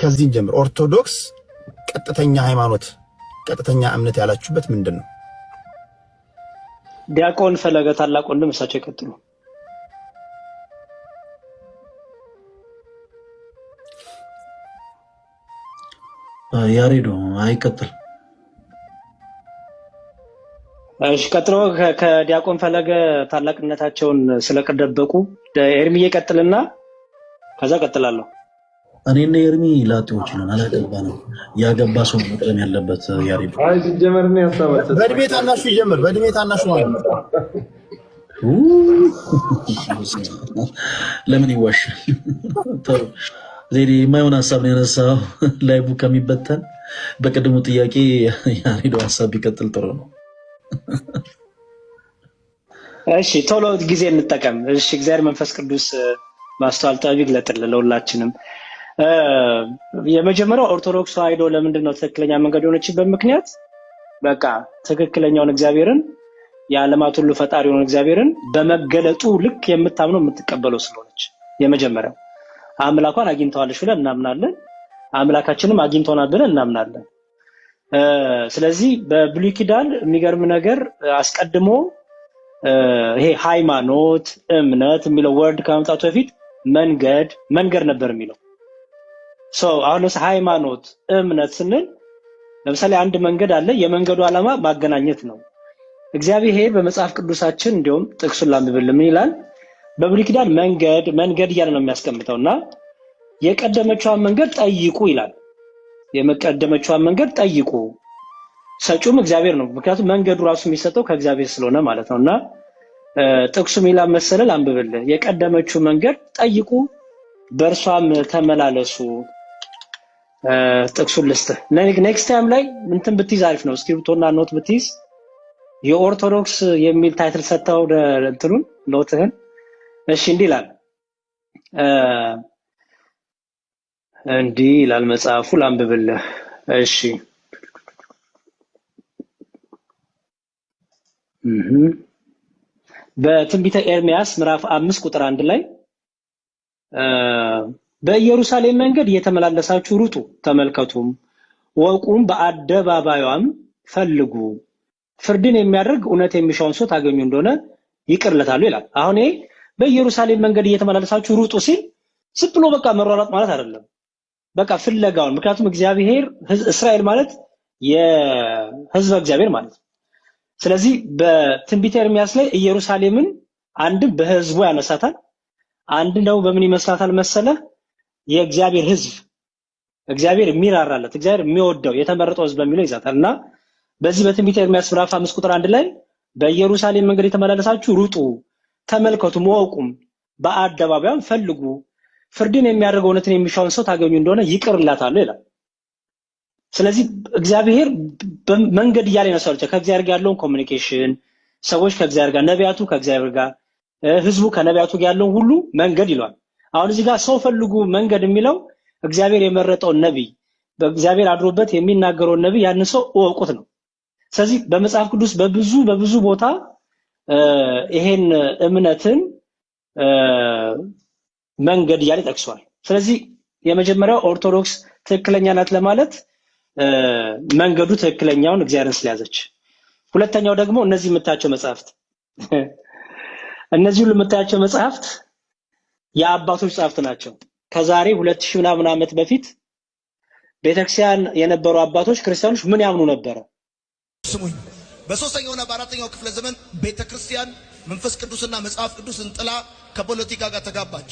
ከዚህ ጀምር ኦርቶዶክስ ቀጥተኛ ሃይማኖት ቀጥተኛ እምነት ያላችሁበት ምንድነው? ዲያቆን ፈለገ ታላቅ ወንድም እሳቸው ይቀጥሉ። ያሬዶ አይቀጥል። እሺ ቀጥሎ ከዲያቆን ፈለገ ታላቅነታቸውን ስለቀደበቁ ኤርሚ ይቀጥልና ከዛ ቀጥላለሁ። እኔና ኤርሚ ላጤዎች ነን፣ አላገባንም። ያገባ ሰው መቅደም ያለበት ያሬዶ። አይ ሲጀመር ነው ያሳበተ በእድሜ ታናሹ ይጀምር። በእድሜ ታናሹ ማለት ለምን ይዋሻል? ጥሩ ዜዲ የማይሆን ሀሳብ ነው ያነሳው። ላይቡ ከሚበተን በቅድሙ ጥያቄ ያሬዶ ሀሳብ ቢቀጥል ጥሩ ነው። እሺ ቶሎ ጊዜ እንጠቀም። እሺ እግዚአብሔር መንፈስ ቅዱስ ማስተዋል ጥበብ ይግለጥልን ለሁላችንም። የመጀመሪያው ኦርቶዶክስ ተዋሕዶ ለምንድነው ትክክለኛ መንገድ የሆነችበት ምክንያት በቃ ትክክለኛውን እግዚአብሔርን የዓለማት ሁሉ ፈጣሪ የሆነ እግዚአብሔርን በመገለጡ ልክ የምታምነው የምትቀበለው ስለሆነች የመጀመሪያው አምላኳን አግኝተዋለች ብለን እናምናለን። አምላካችንም አግኝቶናል ብለን እናምናለን። ስለዚህ በብሉይ ኪዳን የሚገርም ነገር አስቀድሞ ይሄ ሃይማኖት እምነት የሚለው ወርድ ከመምጣቱ በፊት መንገድ ነበር የሚለው። አሁን ለምሳሌ ሃይማኖት እምነት ስንል ለምሳሌ አንድ መንገድ አለ። የመንገዱ ዓላማ ማገናኘት ነው። እግዚአብሔር በመጽሐፍ ቅዱሳችን እንዲሁም ጥቅሱን ላንብብል ምን ይላል? በብሉይ ኪዳን መንገድ እያለ ነው የሚያስቀምጠውና የቀደመችዋን መንገድ ጠይቁ ይላል። የመቀደመችዋን መንገድ ጠይቁ፣ ሰጪውም እግዚአብሔር ነው። ምክንያቱም መንገዱ ራሱ የሚሰጠው ከእግዚአብሔር ስለሆነ ማለት ነውና ጥቅሱ ሚላ መሰለል አንብብልህ የቀደመችው መንገድ ጠይቁ በእርሷም ተመላለሱ። ጥቅሱን ልስጥህ። ኔክስት ታይም ላይ እንትን ብትይዝ አሪፍ ነው። እስክሪፕቶና ኖት ብትይዝ የኦርቶዶክስ የሚል ታይትል ሰጥተው እንትኑን ኖትህን። እሺ እንዲህ ይላል መጽሐፉ ላንብብልህ። እሺ በትንቢተ ኤርምያስ ምዕራፍ 5 ቁጥር 1 ላይ በኢየሩሳሌም መንገድ እየተመላለሳችሁ ሩጡ ተመልከቱም ወቁም በአደባባዩም ፈልጉ ፍርድን የሚያደርግ እውነት የሚሻውን ሰው ታገኙ እንደሆነ ይቅርለታሉ ይላል። አሁን በኢየሩሳሌም መንገድ እየተመላለሳችሁ ሩጡ ሲል ዝም ብሎ በቃ መሯሯጥ ማለት አይደለም። በቃ ፍለጋውን ምክንያቱም እግዚአብሔር እስራኤል ማለት የሕዝበ እግዚአብሔር ማለት ነው። ስለዚህ በትንቢተ ኤርምያስ ላይ ኢየሩሳሌምን አንድ በሕዝቡ ያነሳታል፣ አንድ ነው በምን ይመስላታል መሰለ? የእግዚአብሔር ሕዝብ እግዚአብሔር የሚራራለት እግዚአብሔር የሚወደው የተመረጠው ሕዝብ በሚለው ይዛታልና በዚህ በትንቢተ ኤርምያስ ምዕራፍ 5 ቁጥር 1 ላይ በኢየሩሳሌም መንገድ የተመላለሳችሁ ሩጡ ተመልከቱ ወቁም በአደባባዩም ፈልጉ ፍርድን የሚያደርገው እውነትን የሚሻውን ሰው ታገኙ እንደሆነ ይቅርላታል ይላል። ስለዚህ እግዚአብሔር መንገድ እያለ ነው ሰዎች ከእግዚአብሔር ጋር ያለውን ኮሚኒኬሽን ሰዎች ከእግዚአብሔር ጋር ነቢያቱ ከእግዚአብሔር ጋር ህዝቡ ከነቢያቱ ጋር ያለውን ሁሉ መንገድ ይሏል። አሁን እዚህ ጋር ሰው ፈልጉ መንገድ የሚለው እግዚአብሔር የመረጠውን ነብይ በእግዚአብሔር አድሮበት የሚናገረውን ነብይ ያንን ሰው እወቁት ነው። ስለዚህ በመጽሐፍ ቅዱስ በብዙ ቦታ ይሄን እምነትን መንገድ እያለ ጠቅሷል። ስለዚህ የመጀመሪያው ኦርቶዶክስ ትክክለኛ ናት ለማለት መንገዱ ትክክለኛውን እግዚአብሔርን ስለያዘች። ሁለተኛው ደግሞ እነዚህ የምታያቸው መጽሐፍት እነዚህ ሁሉ የምታያቸው መጽሐፍት የአባቶች መጽሐፍት ናቸው። ከዛሬ 2000 ምናምን ዓመት በፊት ቤተክርስቲያን የነበሩ አባቶች ክርስቲያኖች ምን ያምኑ ነበረ? ስሙኝ። በሶስተኛውና በአራተኛው ክፍለ ዘመን ቤተክርስቲያን መንፈስ ቅዱስና መጽሐፍ ቅዱስን ጥላ ከፖለቲካ ጋር ተጋባች።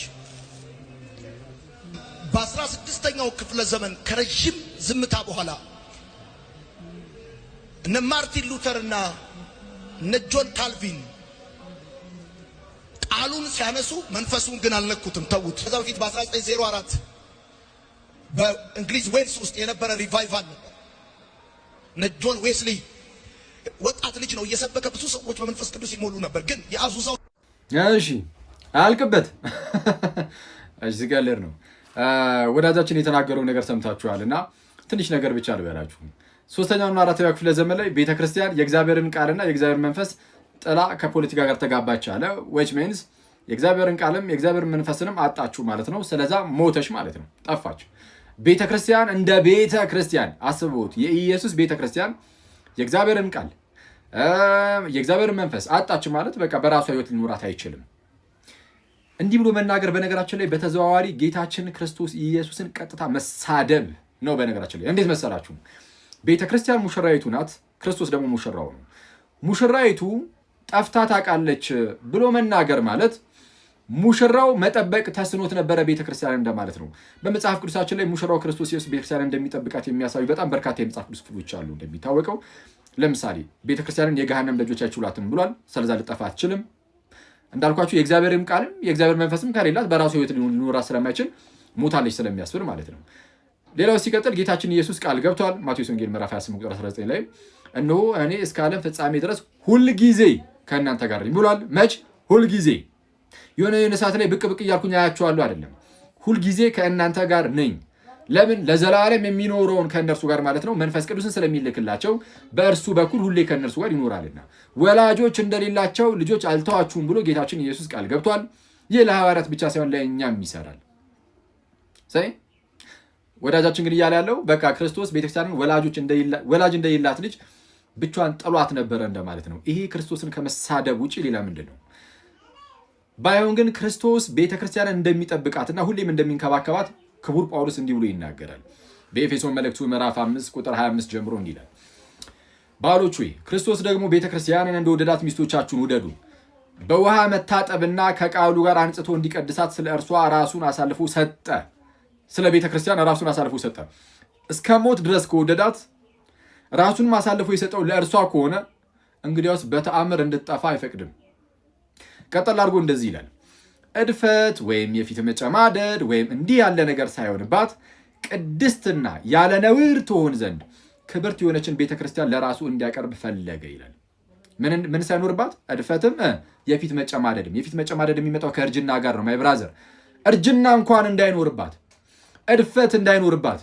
በ16ኛው ክፍለ ዘመን ከረጅም ዝምታ በኋላ እነ ማርቲን ሉተርና እነ ጆን ካልቪን ቃሉን ሲያነሱ መንፈሱን ግን አልነኩትም፣ ተዉት። ከዛ በፊት በ1904 በእንግሊዝ ዌልስ ውስጥ የነበረ ሪቫይቫል ነበር። እነ ጆን ዌስሊ ወጣት ልጅ ነው እየሰበከ ብዙ ሰዎች በመንፈስ ቅዱስ ይሞሉ ነበር። ግን የአዙዛው እሺ አልቅበት እዚህ ጋር ለር ነው ወዳጃችን የተናገረው ነገር ሰምታችኋልና ትንሽ ነገር ብቻ ልበላችሁ። ሶስተኛውና አራተኛው ክፍለ ዘመን ላይ ቤተክርስቲያን የእግዚአብሔርን ቃልና የእግዚአብሔር መንፈስ ጥላ ከፖለቲካ ጋር ተጋባች አለ። which means የእግዚአብሔርን ቃልም የእግዚአብሔርን መንፈስንም አጣችሁ ማለት ነው። ስለዛ ሞተሽ ማለት ነው፣ ጠፋች። ቤተክርስቲያን እንደ ቤተክርስቲያን አስቡት። የኢየሱስ ቤተክርስቲያን የእግዚአብሔርን ቃል የእግዚአብሔርን መንፈስ አጣች ማለት በቃ በራሷ ህይወት ሊኖራት አይችልም። እንዲህ ብሎ መናገር በነገራችን ላይ በተዘዋዋሪ ጌታችን ክርስቶስ ኢየሱስን ቀጥታ መሳደብ ነው። በነገራችን ላይ እንዴት መሰላችሁ? ቤተክርስቲያን ሙሽራይቱ ናት፣ ክርስቶስ ደግሞ ሙሽራው ነው። ሙሽራይቱ ጠፍታ ታውቃለች ብሎ መናገር ማለት ሙሽራው መጠበቅ ተስኖት ነበረ ቤተክርስቲያን እንደማለት ነው። በመጽሐፍ ቅዱሳችን ላይ ሙሽራው ክርስቶስ ኢየሱስ ቤተክርስቲያን እንደሚጠብቃት የሚያሳዩ በጣም በርካታ የመጽሐፍ ቅዱስ ክፍሎች አሉ። እንደሚታወቀው ለምሳሌ ቤተክርስቲያንን የገሃነም ደጆች አይችሏትም ብሏል። ስለዛ ልጠፋ አትችልም። እንዳልኳችሁ የእግዚአብሔርም ቃልም የእግዚአብሔር መንፈስም ከሌላት በራሱ ህይወት ሊኖራት ስለማይችል ሞታለች ስለሚያስብል ማለት ነው። ሌላው ሲቀጥል ጌታችን ኢየሱስ ቃል ገብቷል። ማቴዎስ ወንጌል ምዕራፍ 28 ቁጥር 19 ላይ እነሆ እኔ እስከ ዓለም ፍጻሜ ድረስ ሁል ጊዜ ከእናንተ ጋር ነኝ ብሏል። መች? ሁል ጊዜ። የሆነ ሰዓት ላይ ብቅ ብቅ እያልኩኝ አያችኋለሁ አይደለም። ሁል ጊዜ ከእናንተ ጋር ነኝ። ለምን? ለዘላለም የሚኖረውን ከእነርሱ ጋር ማለት ነው መንፈስ ቅዱስን ስለሚልክላቸው በእርሱ በኩል ሁሌ ከእነርሱ ጋር ይኖራልና። ወላጆች እንደሌላቸው ልጆች አልተዋችሁም ብሎ ጌታችን ኢየሱስ ቃል ገብቷል። ይህ ለሐዋርያት ብቻ ሳይሆን ለእኛም ይሰራል። ወዳጃችን ግን እያለ ያለው በቃ ክርስቶስ ቤተክርስቲያንን ወላጅ እንደሌላት ልጅ ብቻዋን ጥሏት ነበረ እንደማለት ነው። ይሄ ክርስቶስን ከመሳደብ ውጪ ሌላ ምንድን ነው? ባይሆን ግን ክርስቶስ ቤተክርስቲያንን እንደሚጠብቃትና ሁሌም እንደሚንከባከባት ክቡር ጳውሎስ እንዲህ ብሎ ይናገራል። በኤፌሶን መልእክቱ ምዕራፍ 5 ቁጥር 25 ጀምሮ እንዲህ ይላል፣ ባሎች ሆይ ክርስቶስ ደግሞ ቤተክርስቲያንን እንደወደዳት ሚስቶቻችሁን ውደዱ። በውሃ መታጠብና ከቃሉ ጋር አንጽቶ እንዲቀድሳት ስለ እርሷ ራሱን አሳልፎ ሰጠ። ስለ ቤተክርስቲያን ራሱን አሳልፎ ሰጠ። እስከ ሞት ድረስ ከወደዳት ራሱን አሳልፎ የሰጠው ለእርሷ ከሆነ እንግዲያውስ በተአምር እንድትጠፋ አይፈቅድም። ቀጠል አድርጎ እንደዚህ ይላል፣ እድፈት ወይም የፊት መጨማደድ ወይም እንዲህ ያለ ነገር ሳይሆንባት ቅድስትና ያለ ነውር ትሆን ዘንድ ክብርት የሆነችን ቤተክርስቲያን ለራሱ እንዲያቀርብ ፈለገ ይላል። ምን ሳይኖርባት? እድፈትም የፊት መጨማደድም። የፊት መጨማደድ የሚመጣው ከእርጅና ጋር ነው። ማይ ብራዘር፣ እርጅና እንኳን እንዳይኖርባት፣ እድፈት እንዳይኖርባት፣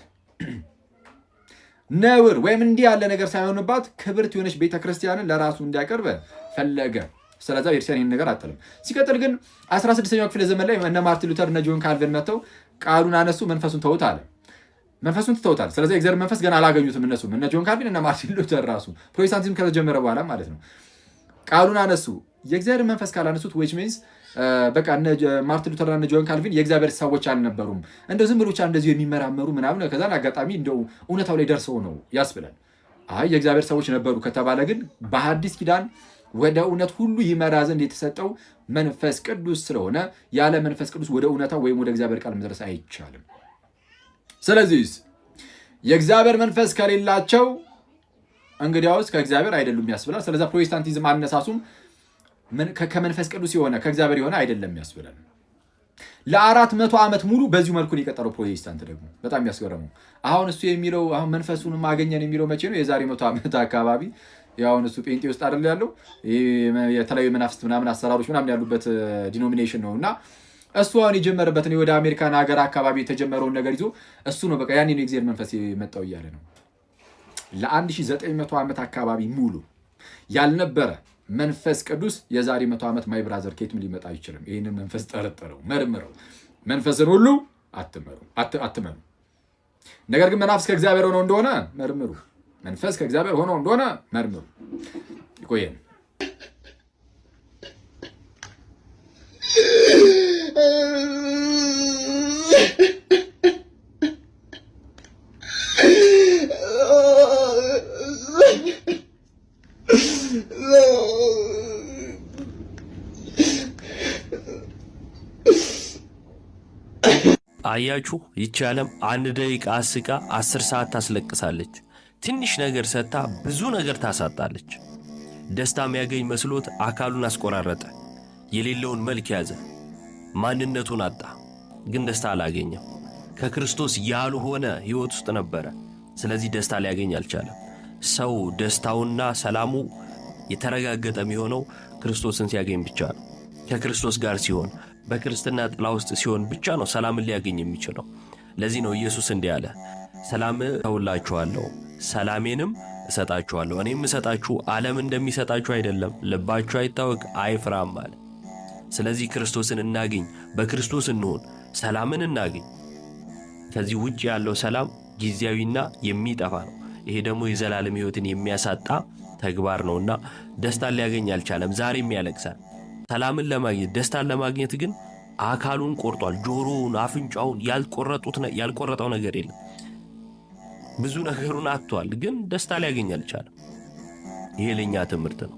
ነውር ወይም እንዲህ ያለ ነገር ሳይሆንባት ክብርት የሆነች ቤተክርስቲያንን ለራሱ እንዲያቀርብ ፈለገ። ስለዛ ቤተክርስቲያን ይህን ነገር አጠለም። ሲቀጥል ግን 16ኛው ክፍለ ዘመን ላይ እነ ማርቲን ሉተር እነ ጆን ካልቪን መጥተው ቃሉን አነሱ፣ መንፈሱን ተውት አለ። መንፈሱን ትተውታል። ስለዚህ የእግዚአብሔር መንፈስ ገና አላገኙትም። እነሱም እነ ጆን ካልቪን እነ ማርቲን ሉተር ራሱ ፕሮቴስታንቲዝም ከተጀመረ በኋላ ማለት ነው። ቃሉን አነሱ። የእግዚአብሔር መንፈስ ካላነሱት which means በቃ እነ ማርቲን ሉተር እና ጆን ካልቪን የእግዚአብሔር ሰዎች አልነበሩም። እንደው ዝም ብሎ ብቻ እንደዚህ የሚመራመሩ ምናምን ከዛን አጋጣሚ እንደው እውነታው ላይ ደርሰው ነው ያስብላል። አይ የእግዚአብሔር ሰዎች ነበሩ ከተባለ ግን በሐዲስ ኪዳን ወደ እውነት ሁሉ ይመራ ዘንድ የተሰጠው መንፈስ ቅዱስ ስለሆነ ያለ መንፈስ ቅዱስ ወደ እውነታው ወይም ወደ እግዚአብሔር ቃል መድረስ አይቻልም። ስለዚህ የእግዚአብሔር መንፈስ ከሌላቸው እንግዲያውስ ከእግዚአብሔር አይደሉም ያስብላል። ስለዚህ ፕሮቴስታንቲዝም አነሳሱም ከመንፈስ ቅዱስ የሆነ ከእግዚአብሔር የሆነ አይደለም ያስብላል። ለ400 ዓመት ሙሉ በዚሁ መልኩ የቀጠለው ፕሮቴስታንት ደግሞ በጣም ያስገረመው አሁን እሱ የሚለው አሁን መንፈሱን ማገኘን የሚለው መቼ ነው? የዛሬ 100 ዓመት አካባቢ ያውን እሱ ጴንጤ ውስጥ አይደል ያለው የተለያዩ መናፍስት ምናምን አሰራሮች ምናምን ያሉበት ዲኖሚኔሽን ነው እና እሱ አሁን የጀመረበትን ወደ አሜሪካን ሀገር አካባቢ የተጀመረውን ነገር ይዞ እሱ ነው በቃ ያኔ ነው የእግዚአብሔር መንፈስ የመጣው እያለ ነው። ለ1900 ዓመት አካባቢ ሙሉ ያልነበረ መንፈስ ቅዱስ የዛሬ 100 ዓመት ማይ ብራዘር ኬትም ሊመጣ አይችልም። ይህንን መንፈስ ጠረጠረው፣ መርምረው። መንፈስን ሁሉ አትመኑ። ነገር ግን መናፍስ ከእግዚአብሔር ሆነው እንደሆነ መርምሩ። መንፈስ ከእግዚአብሔር ሆኖ እንደሆነ መርምሩ። ይቆየን። አያችሁ፣ ይቺ ዓለም 1 ደቂቃ አስቃ 10 ሰዓት ታስለቅሳለች። ትንሽ ነገር ሰጥታ ብዙ ነገር ታሳጣለች። ደስታ የሚያገኝ መስሎት አካሉን አስቆራረጠ። የሌለውን መልክ ያዘ፣ ማንነቱን አጣ። ግን ደስታ አላገኘም። ከክርስቶስ ያልሆነ ሕይወት ውስጥ ነበረ። ስለዚህ ደስታ ሊያገኝ አልቻለም። ሰው ደስታውና ሰላሙ የተረጋገጠ የሚሆነው ክርስቶስን ሲያገኝ ብቻ ነው። ከክርስቶስ ጋር ሲሆን፣ በክርስትና ጥላ ውስጥ ሲሆን ብቻ ነው ሰላምን ሊያገኝ የሚችለው። ለዚህ ነው ኢየሱስ እንዲህ አለ፣ ሰላም እተውላችኋለሁ፣ ሰላሜንም እሰጣችኋለሁ። እኔም እሰጣችሁ ዓለም እንደሚሰጣችሁ አይደለም። ልባችሁ አይታወክ አይፍራም አለ። ስለዚህ ክርስቶስን እናገኝ፣ በክርስቶስ እንሆን፣ ሰላምን እናገኝ። ከዚህ ውጭ ያለው ሰላም ጊዜያዊና የሚጠፋ ነው። ይሄ ደግሞ የዘላለም ሕይወትን የሚያሳጣ ተግባር ነውና ደስታን ሊያገኝ አልቻለም። ዛሬም ያለቅሳል። ሰላምን ለማግኘት ደስታን ለማግኘት ግን አካሉን ቆርጧል። ጆሮውን፣ አፍንጫውን ያልቆረጠው ነገር የለም። ብዙ ነገሩን አጥቷል፣ ግን ደስታ ሊያገኝ አልቻለም። ይሄ ለኛ ትምህርት ነው።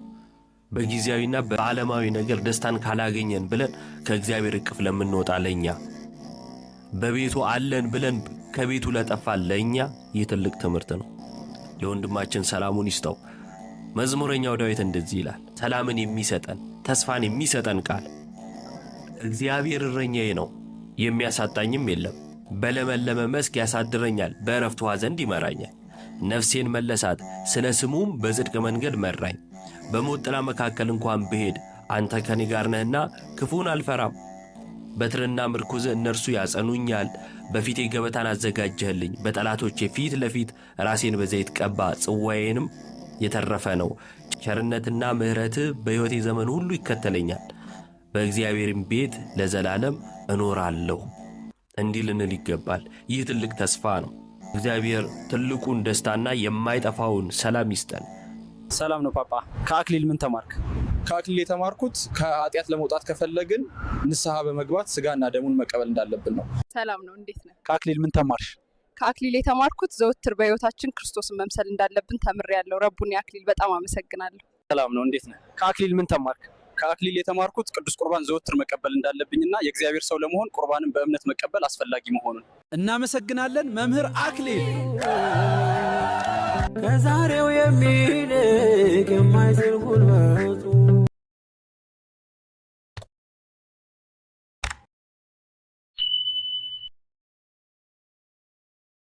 በጊዜያዊና በዓለማዊ ነገር ደስታን ካላገኘን ብለን ከእግዚአብሔር እቅፍ ለምንወጣ ለኛ፣ በቤቱ አለን ብለን ከቤቱ ለጠፋ ለኛ ይህ ትልቅ ትምህርት ነው። ለወንድማችን ሰላሙን ይስጠው። መዝሙረኛው ዳዊት እንደዚህ ይላል፣ ሰላምን የሚሰጠን ተስፋን የሚሰጠን ቃል እግዚአብሔር እረኛዬ ነው፣ የሚያሳጣኝም የለም። በለመለመ መስክ ያሳድረኛል፣ በዕረፍት ውኃ ዘንድ ይመራኛል። ነፍሴን መለሳት፣ ስለ ስሙም በጽድቅ መንገድ መራኝ። በሞት ጥላ መካከል እንኳን ብሄድ አንተ ከኔ ጋር ነህና ክፉን አልፈራም። በትርና ምርኩዝ እነርሱ ያጸኑኛል። በፊቴ ገበታን አዘጋጀህልኝ፣ በጠላቶቼ ፊት ለፊት ራሴን በዘይት ቀባ። ጽዋዬንም የተረፈ ነው። ቸርነትና ምሕረትህ በሕይወቴ ዘመን ሁሉ ይከተለኛል፣ በእግዚአብሔርም ቤት ለዘላለም እኖራለሁ። እንዲህ ልንል ይገባል። ይህ ትልቅ ተስፋ ነው። እግዚአብሔር ትልቁን ደስታና የማይጠፋውን ሰላም ይስጠን። ሰላም ነው ፓፓ። ከአክሊል ምን ተማርክ? ከአክሊል የተማርኩት ከኃጢአት ለመውጣት ከፈለግን ንስሐ በመግባት ስጋና ደሙን መቀበል እንዳለብን ነው። ሰላም ነው። እንዴት ነህ? ከአክሊል ምን ተማርሽ? ከአክሊል የተማርኩት ዘወትር በሕይወታችን ክርስቶስን መምሰል እንዳለብን ተምሬያለሁ። ረቡኒ አክሊል በጣም አመሰግናለሁ። ሰላም ነው። እንዴት ነህ? ከአክሊል ምን ተማርክ? ከአክሊል የተማርኩት ቅዱስ ቁርባን ዘወትር መቀበል እንዳለብኝና የእግዚአብሔር ሰው ለመሆን ቁርባንን በእምነት መቀበል አስፈላጊ መሆኑን። እናመሰግናለን መምህር አክሊል። ከዛሬው የሚልቅ የማይዝል ጉልበቱ